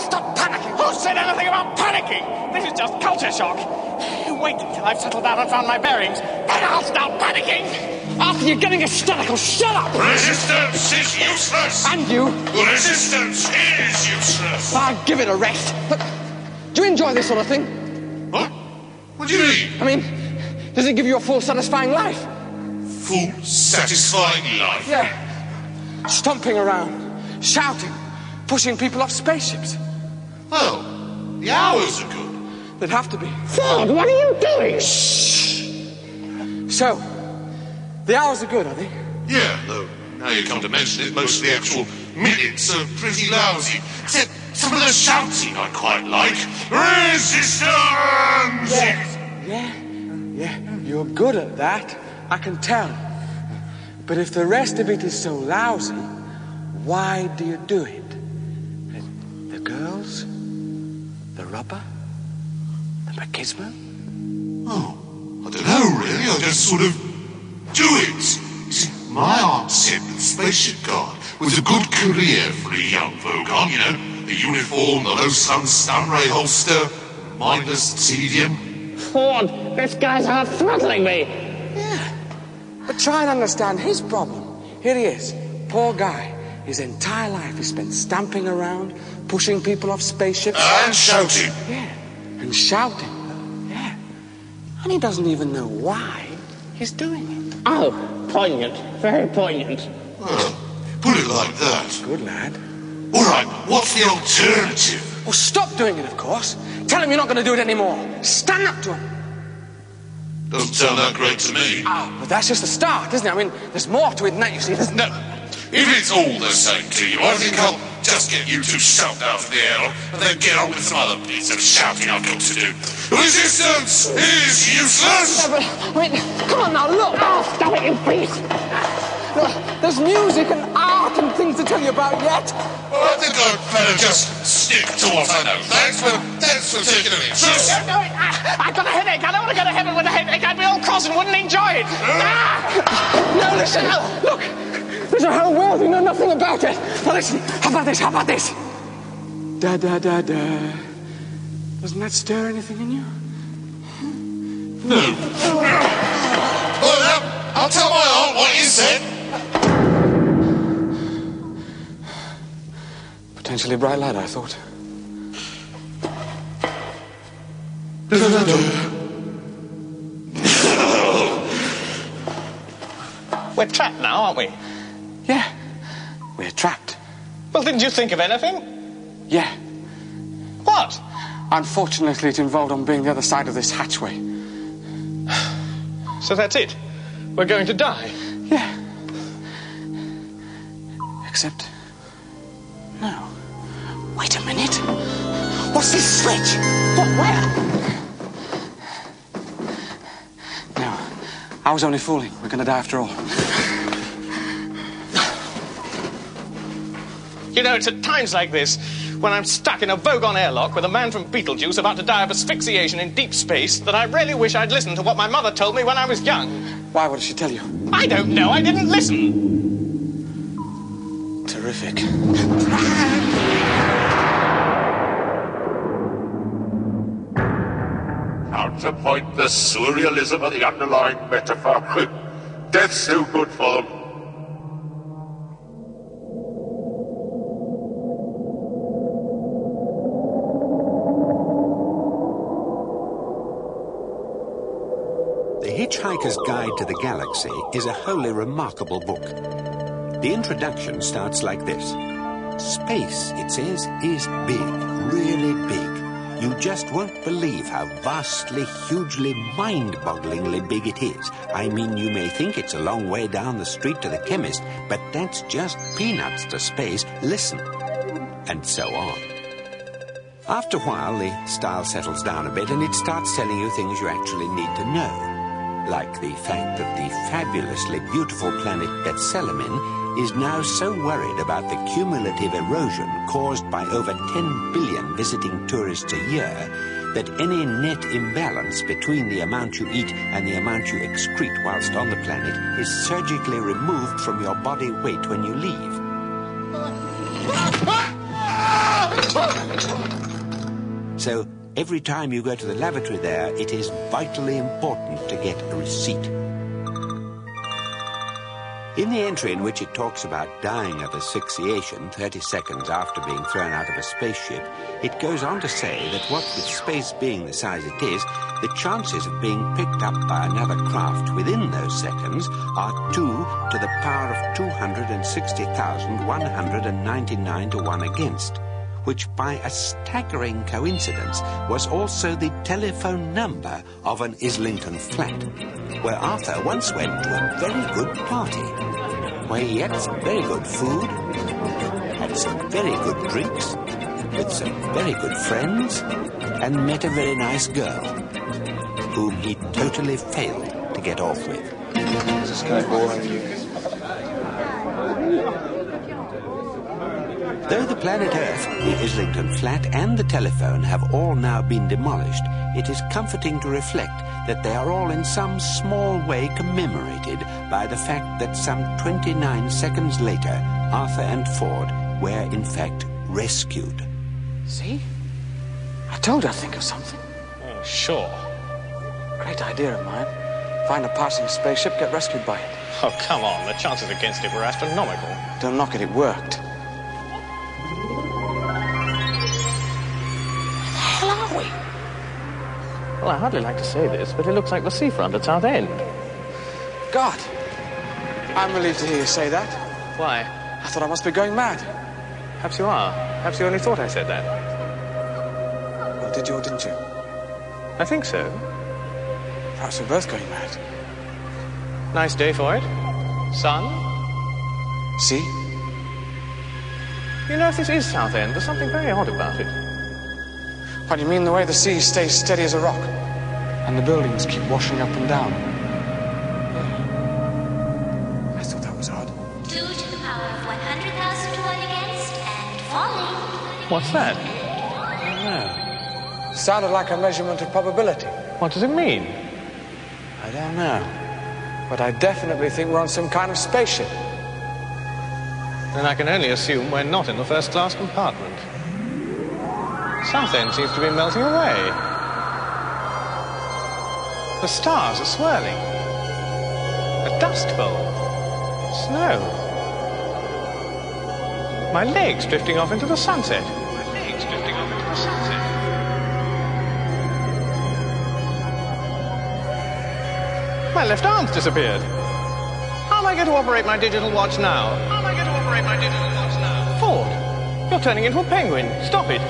stop panicking. Who said anything about panicking? This is just culture shock. Wait until I've settled down and found my bearings. Then I'll start panicking. After you're getting hysterical, shut up! Resistance is useless! And you? Resistance is useless! Give it a rest. Look, do you enjoy this sort of thing? What? What do you mean? I mean, does it give you a full, satisfying life? Full, satisfying life? Yeah. Stomping around, shouting, pushing people off spaceships. Well, the hours are good. They'd have to be. Ford, what are you doing? Shh! So, the hours are good, are they? Yeah, though, now you come to mention it, most of the actual minutes are pretty lousy. Except some of the shouting I quite like. Resistance! Yeah, you're good at that. I can tell. But if the rest of it is so lousy, why do you do it? The girls? The rubber? The machismo? Oh, I don't know, really. I just sort of do it. You see, my aunt said that Spaceship Guard was a good career for a young Vogon, you know. The uniform, the low-slung stun-ray holster, mindless tedium. Ford, this guy's half-throttling me. Yeah. But try and understand his problem. Here he is, poor guy. His entire life he spent stamping around, pushing people off spaceships. And shouting. Yeah, and shouting. Yeah. And he doesn't even know why he's doing it. Oh, poignant. Very poignant. Well, put it like that. Good lad. All right, what's the alternative? Well, stop doing it, of course. Tell him you're not going to do it anymore. Stand up to him. Doesn't sound that great to me. Oh, but that's just the start, isn't it? I mean, there's more to it than that, you see. There's No, if it's all the same to you, I think I'll just get you to shout out of the air and then get on with some other bits of shouting I've got to do. Resistance is useless! Yeah, but, I mean, come on now, look. Oh, stop it, you beast! Look, there's music and art and things to tell you about yet. Well, I think I'd better just stick to what I know. Thanks for taking an interest. No, I've got a headache. I don't want to go to heaven with a headache. I'd be all cross and wouldn't enjoy it. No, listen. Look, there's a whole world you know nothing about it. Now listen, how about this? Da, da, da, da. Doesn't that stir anything in you? No. Well, now, I'll tell my aunt what you said. Potentially bright lad, I thought. We're trapped now, aren't we? Yeah, we're trapped. Well, didn't you think of anything? Yeah. What? Unfortunately, it involved on being the other side of this hatchway. So that's it? We're going to die? Yeah. Except... No. Wait a minute. What's this switch? What, where? No, I was only fooling. We're going to die after all. You know, it's at times like this, when I'm stuck in a Vogon airlock with a man from Beetlejuice about to die of asphyxiation in deep space, that I really wish I'd listened to what my mother told me when I was young. Why? What did she tell you? I don't know. I didn't listen. Terrific. Counterpoint the surrealism of the underlying metaphor. Death's too good for them. The Hitchhiker's Guide to the Galaxy is a wholly remarkable book. The introduction starts like this. Space, it says, is big, really big. You just won't believe how vastly, hugely, mind-bogglingly big it is. I mean, you may think it's a long way down the street to the chemist, but that's just peanuts to space. Listen. And so on. After a while, the style settles down a bit, and it starts telling you things you actually need to know. Like the fact that the fabulously beautiful planet Bethselamin is now so worried about the cumulative erosion caused by over 10 billion visiting tourists a year that any net imbalance between the amount you eat and the amount you excrete whilst on the planet is surgically removed from your body weight when you leave. So every time you go to the lavatory there, it is vitally important to get a receipt. In the entry in which it talks about dying of asphyxiation 30 seconds after being thrown out of a spaceship, it goes on to say that what with space being the size it is, the chances of being picked up by another craft within those seconds are 2 to the power of 260,199 to 1 against, which by a staggering coincidence was also the telephone number of an Islington flat, where Arthur once went to a very good party, where he had some very good food, had some very good drinks, with some very good friends, and met a very nice girl, whom he totally failed to get off with. Is this going to bore you? Though the planet Earth, the Islington flat, and the telephone have all now been demolished, it is comforting to reflect that they are all in some small way commemorated by the fact that some 29 seconds later, Arthur and Ford were in fact rescued. See? I told you I'd think of something. Oh, sure. Great idea of mine. Find a passing spaceship, get rescued by it. Oh, come on. The chances against it were astronomical. Don't knock it, it worked. Where the hell are we? Well, I hardly like to say this, but it looks like the seafront at Southend. God, I'm relieved to hear you say that. Why? I thought I must be going mad. Perhaps you are. Perhaps you only thought I said that. Well, did you or didn't you? I think so. Perhaps we're both going mad. Nice day for it. Sun. See? You know, if this is Southend, there's something very odd about it. What, you mean the way the sea stays steady as a rock? And the buildings keep washing up and down? I thought that was odd. 2 to the power of 100,000 to 1 against and falling. What's that? I don't know. Sounded like a measurement of probability. What does it mean? I don't know. But I definitely think we're on some kind of spaceship. Then I can only assume we're not in the first-class compartment. Southend seems to be melting away. The stars are swirling. A dust bowl. Snow. My legs drifting off into the sunset. My left arm's disappeared. How am I going to operate my digital watch now? Ford, you're turning into a penguin. Stop it.